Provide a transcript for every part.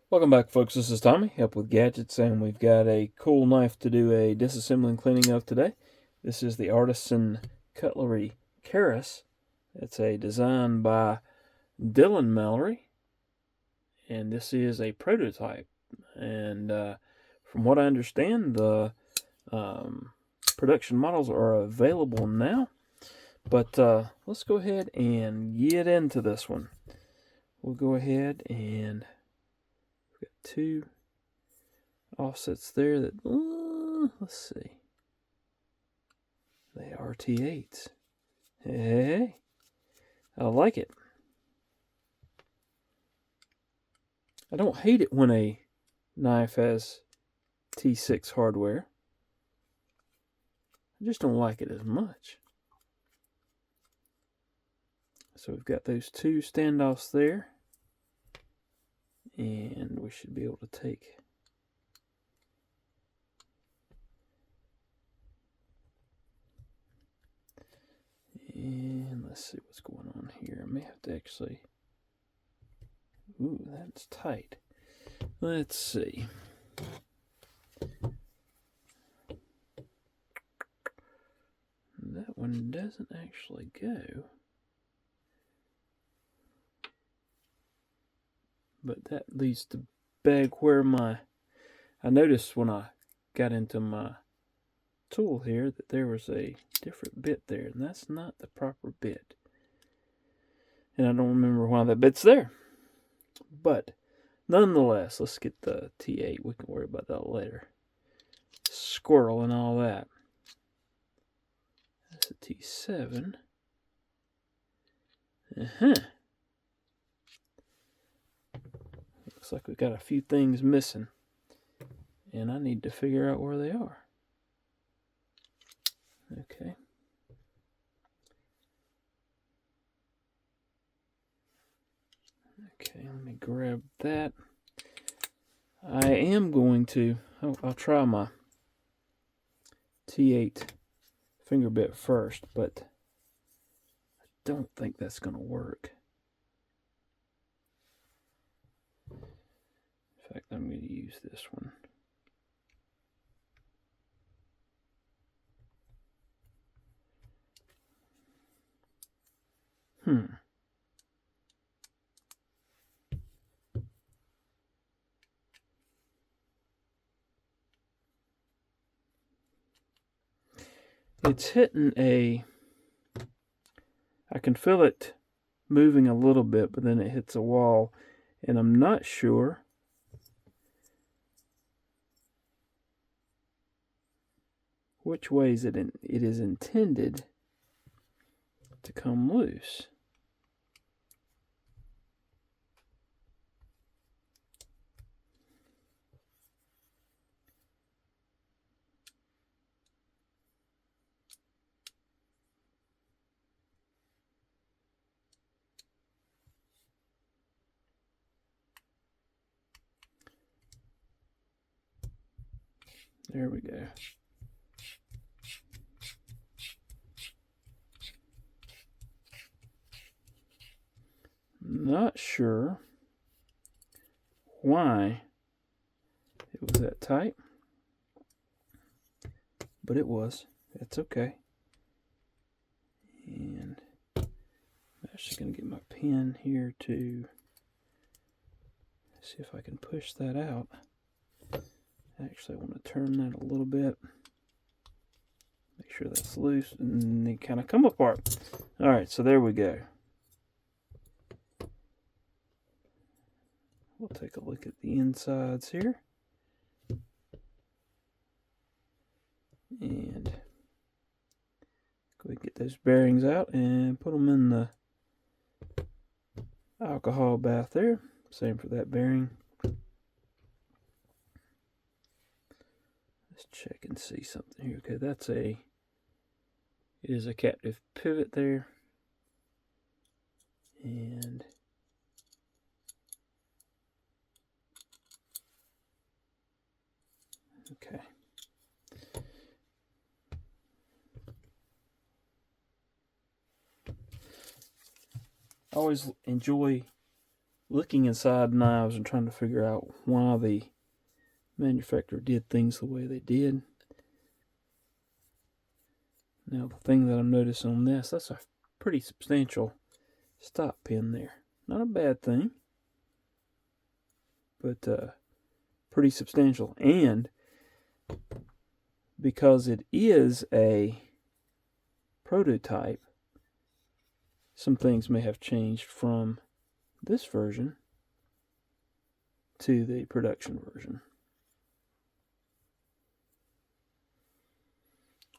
Welcome back, folks. This is Tommy, Help with Gadgets, and we've got a cool knife to do a disassembly and cleaning of today. This is the Artisan Cutlery Keras. It's a design by Dylan Mallory, and this is a prototype. And from what I understand, the production models are available now. But let's go ahead and get into this one. We'll go ahead and got two offsets there that, let's see. They are T8s. Hey, I like it. I don't hate it when a knife has T6 hardware. I just don't like it as much. So we've got those two standoffs there. And we should be able to take and let's see what's going on here. I may have to actually, ooh, that's tight. Let's see. That one doesn't actually go. But that leads to beg where I noticed when I got into my tool here that there was a different bit there, and that's not the proper bit. And I don't remember why that bit's there. But nonetheless, let's get the T8. We can worry about that later. Squirrel and all that. That's a T7. Looks like we've got a few things missing, and I need to figure out where they are. Okay. Okay, let me grab that. I am going to, I'll try my T8 finger bit first, but I don't think that's going to work. In fact, I'm going to use this one. It's hitting I can feel it moving a little bit, but then it hits a wall, and I'm not sure which ways it is intended to come loose. There we go. Not sure why it was that tight, but it was. That's okay. And I'm actually going to get my pen here to see if I can push that out. Actually, I want to turn that a little bit. Make sure that's loose, and they kind of come apart. All right, so there we go. We'll take a look at the insides here. And go ahead and get those bearings out and put them in the alcohol bath there. Same for that bearing. Let's check and see something here. Okay, it is a captive pivot there. And okay. I always enjoy looking inside knives and trying to figure out why the manufacturer did things the way they did. Now the thing that I'm noticing on this, that's a pretty substantial stop pin there. Not a bad thing, but pretty substantial. And because it is a prototype, some things may have changed from this version to the production version.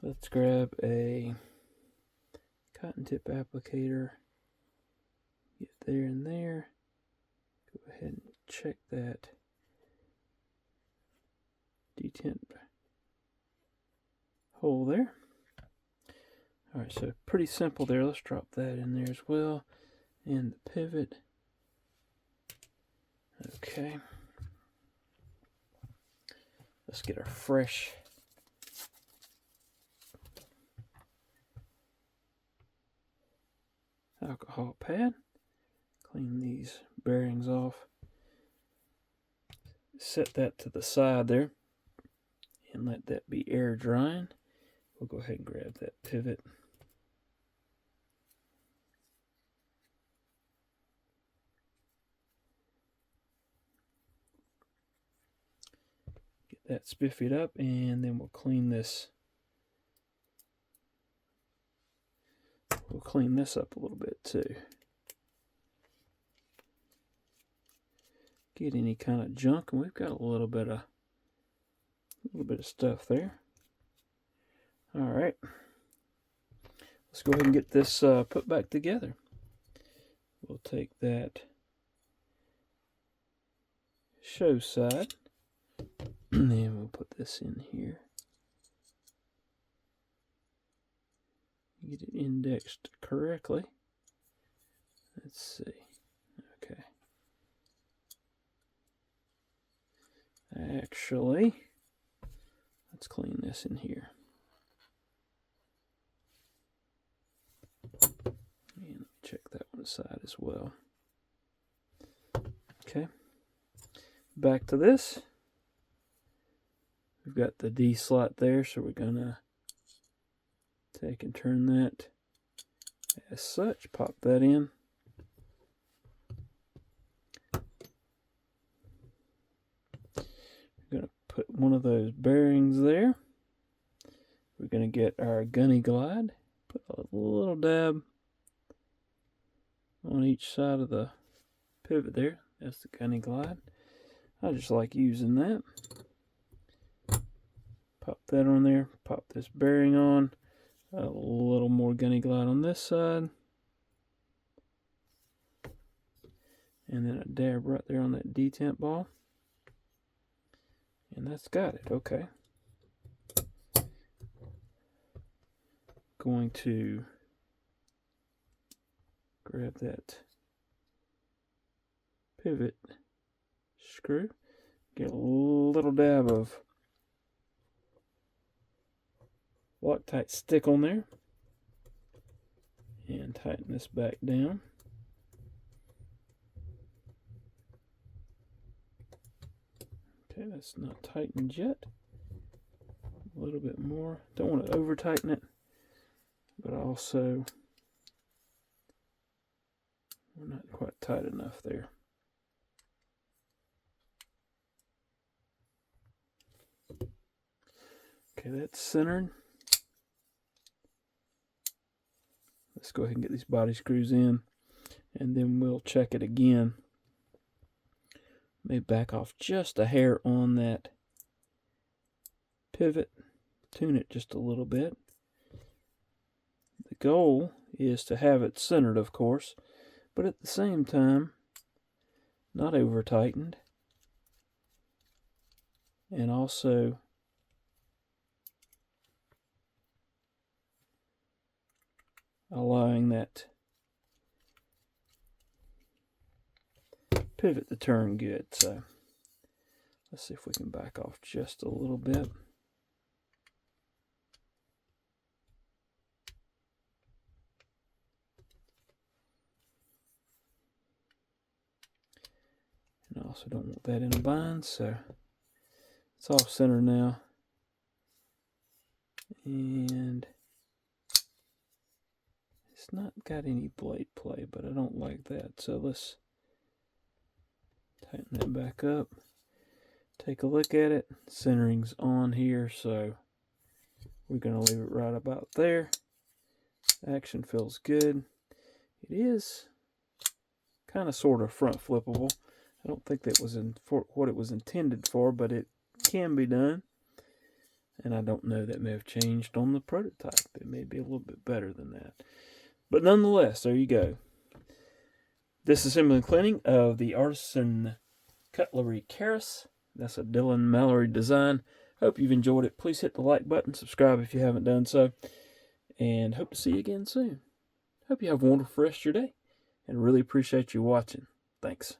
Let's grab a cotton tip applicator, get there and there, go ahead and check that detent hole there. Alright, so pretty simple there. Let's drop that in there as well. And the pivot. Okay. Let's get our fresh alcohol pad. Clean these bearings off. Set that to the side there and let that be air drying. We'll go ahead and grab that pivot. Get that spiffied up, and then we'll clean this. We'll clean this up a little bit too. Get any kind of junk, and we've got a little bit of stuff there. All right, let's go ahead and get this put back together. We'll take that show side, and then we'll put this in here. Get it indexed correctly. Let's see. Okay. Actually, let's clean this in here. And check that one aside as well. Okay. Back to this. We've got the D slot there, so we're gonna take and turn that as such. Pop that in. We're gonna put one of those bearings there. We're gonna get our gunny glide. Put a little dab on each side of the pivot there. That's the gunny glide. I just like using that. Pop that on there. Pop this bearing on. A little more gunny glide on this side. And then a dab right there on that detent ball. And that's got it. Okay. Going to grab that pivot screw. Get a little dab of Loctite stick on there and tighten this back down. Okay, that's not tightened yet. A little bit more. Don't want to over tighten it, but also we're not quite tight enough there. Okay, that's centered. Let's go ahead and get these body screws in, and then we'll check it again. May back off just a hair on that pivot, tune it just a little bit. The goal is to have it centered, of course, but at the same time, not over tightened, and also allowing that pivot to turn good. So let's see if we can back off just a little bit. And I also don't want that in a bind, so it's off center now. And it's not got any blade play, but I don't like that. So let's tighten that back up. Take a look at it. Centering's on here, so we're going to leave it right about there. Action feels good. It is kind of sort of front flippable. I don't think that was for what it was intended for, but it can be done. And I don't know, that may have changed on the prototype. It may be a little bit better than that. But nonetheless, there you go. Disassembly and cleaning of the Artisan Cutlery Keras. That's a Dylan Mallory design. Hope you've enjoyed it. Please hit the like button, subscribe if you haven't done so, and hope to see you again soon. Hope you have a wonderful rest of your day, and really appreciate you watching. Thanks.